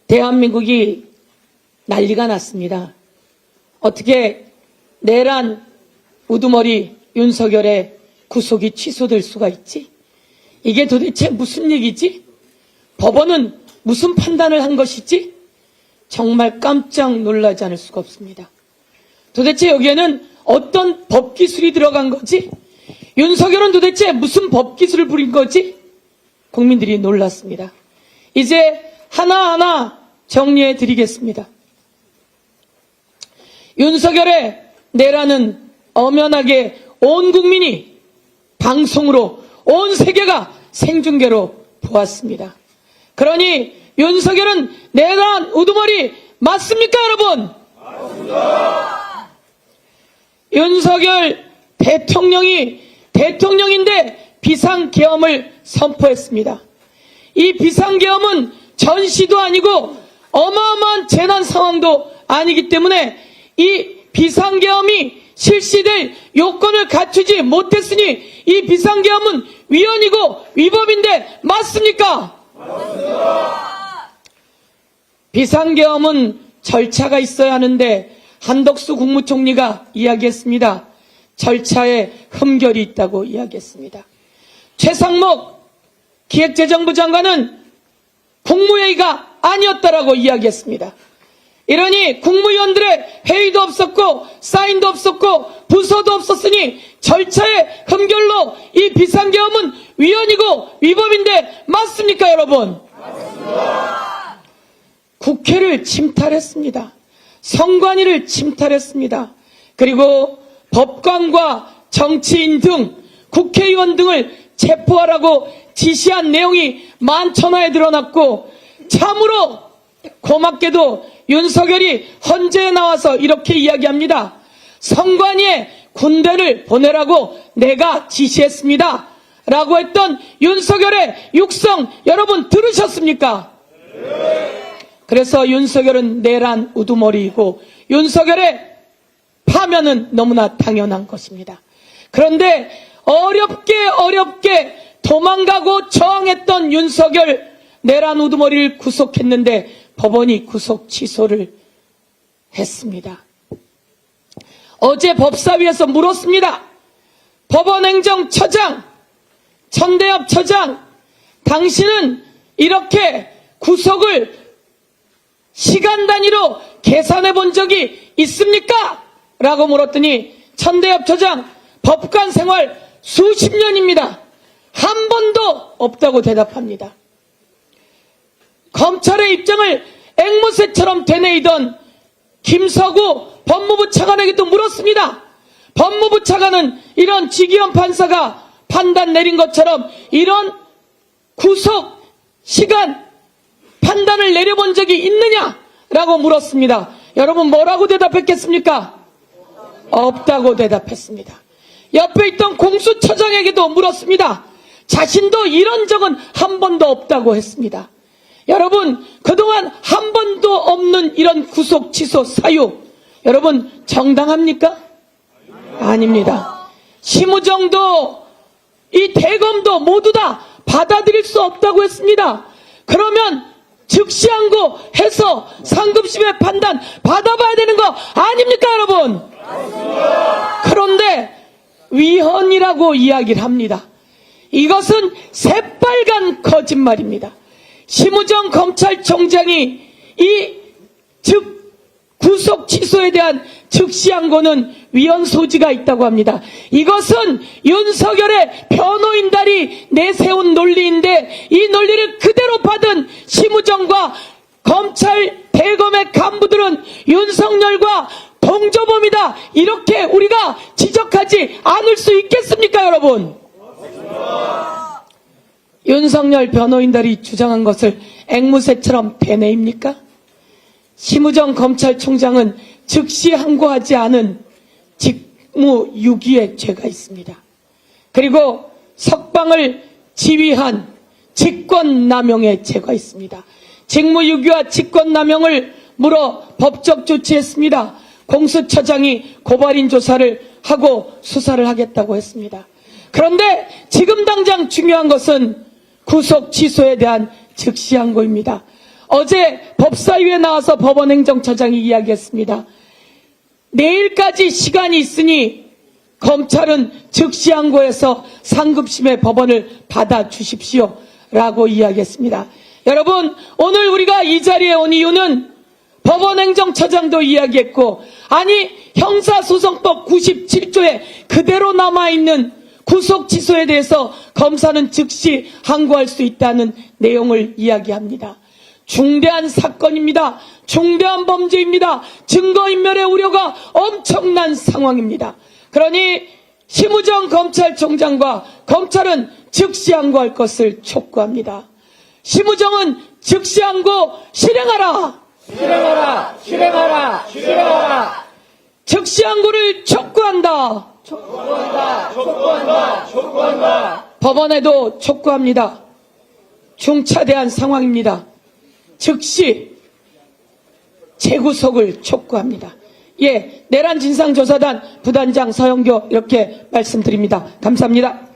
대한민국이 난리가 났습니다. 어떻게 내란 우두머리 윤석열의 구속이 취소될 수가 있지? 이게 도대체 무슨 얘기지? 법원은 무슨 판단을 한 것이지? 정말 깜짝 놀라지 않을 수가 없습니다. 도대체 여기에는 어떤 법기술이 들어간 거지? 윤석열은 도대체 무슨 법기술을 부린 거지? 국민들이 놀랐습니다. 이제 하나하나 정리해 드리겠습니다. 윤석열의 내란은 엄연하게 온 국민이 방송으로 온 세계가 생중계로 보았습니다. 그러니 윤석열은 내란 우두머리 맞습니까, 여러분? 맞습니다. 윤석열 대통령이 대통령인데 비상계엄을 선포했습니다. 이 비상계엄은 전시도 아니고 어마어마한 재난 상황도 아니기 때문에 이 비상계엄이 실시될 요건을 갖추지 못했으니 이 비상계엄은 위헌이고 위법인데 맞습니까? 맞습니다. 비상계엄은 절차가 있어야 하는데 한덕수 국무총리가 이야기했습니다. 절차에 흠결이 있다고 이야기했습니다. 최상목 기획재정부 장관은 국무회의가 아니었다라고 이야기했습니다. 이러니 국무위원들의 회의도 없었고 사인도 없었고 부서도 없었으니 절차의 흠결로 이 비상계엄은 위헌이고 위법인데 맞습니까, 여러분? 맞습니다. 국회를 침탈했습니다. 선관위를 침탈했습니다. 그리고 법관과 정치인 등 국회의원 등을 체포하라고 지시한 내용이 만천하에 드러났고 참으로 고맙게도 윤석열이 헌재에 나와서 이렇게 이야기합니다. 선관위에 군대를 보내라고 내가 지시했습니다. 라고 했던 윤석열의 육성 여러분 들으셨습니까? 그래서 윤석열은 내란 우두머리이고 윤석열의 파면은 너무나 당연한 것입니다. 그런데 어렵게 도망가고 저항했던 윤석열 내란 우두머리를 구속했는데 법원이 구속 취소를 했습니다. 어제 법사위에서 물었습니다. 법원행정처장, 천대엽 처장, 당신은 이렇게 구속을 시간 단위로 계산해 본 적이 있습니까? 라고 물었더니 천대엽 처장, 법관 생활 수십 년입니다. 한 번도 없다고 대답합니다. 검찰의 입장을 앵무새처럼 되뇌이던 김서구 법무부 차관에게도 물었습니다. 법무부 차관은 이런 지기현 판사가 판단 내린 것처럼 이런 구속 시간 판단을 내려본 적이 있느냐라고 물었습니다. 여러분 뭐라고 대답했겠습니까? 없다고 대답했습니다. 옆에 있던 공수처장에게도 물었습니다. 자신도 이런 적은 한 번도 없다고 했습니다. 여러분 그동안 한 번도 없는 이런 구속 취소 사유 여러분 정당합니까? 아닙니다. 심우정도 이 대검도 모두 다 받아들일 수 없다고 했습니다. 그러면 즉시항고 해서 상급심의 판단 받아봐야 되는 거 아닙니까, 여러분? 그런데 위헌이라고 이야기를 합니다. 이것은 새빨간 거짓말입니다. 심우정 검찰총장이 이 구속 취소에 대한 즉시항고는 위헌 소지가 있다고 합니다. 이것은 윤석열의 변호인단이 내세운 논리인데 이 논리를 그대로 받은 심우정과 검찰 대검의 간부들은 윤석열과 동조범이다 이렇게 우리가 지적하지 않을 수 있겠습니까, 여러분? 윤석열 변호인단이 주장한 것을 앵무새처럼 되뇌입니까? 심우정 검찰총장은 즉시 항고하지 않은 직무유기의 죄가 있습니다. 그리고 석방을 지휘한 직권남용의 죄가 있습니다. 직무유기와 직권남용을 물어 법적 조치했습니다. 공수처장이 고발인 조사를 하고 수사를 하겠다고 했습니다. 그런데 지금 당장 중요한 것은 구속 취소에 대한 즉시항고입니다. 어제 법사위에 나와서 법원행정처장이 이야기했습니다. 내일까지 시간이 있으니 검찰은 즉시 항고해서 상급심의 법원을 받아주십시오 라고 이야기했습니다. 여러분, 오늘 우리가 이 자리에 온 이유는 법원행정처장도 이야기했고, 아니 형사소송법 97조에 그대로 남아있는 구속취소에 대해서 검사는 즉시 항고할 수 있다는 내용을 이야기합니다. 중대한 사건입니다. 중대한 범죄입니다. 증거인멸의 우려가 엄청난 상황입니다. 그러니 심우정 검찰총장과 검찰은 즉시 항고할 것을 촉구합니다. 심우정은 즉시 항고 실행하라! 실행하라! 실행하라! 실행하라! 즉시 항고를 촉구한다! 촉구한다! 촉구한다! 촉구한다! 법원에도 촉구합니다. 중차대한 상황입니다. 즉시 재구속을 촉구합니다. 예, 내란 진상조사단 부단장 서영교 이렇게 말씀드립니다. 감사합니다.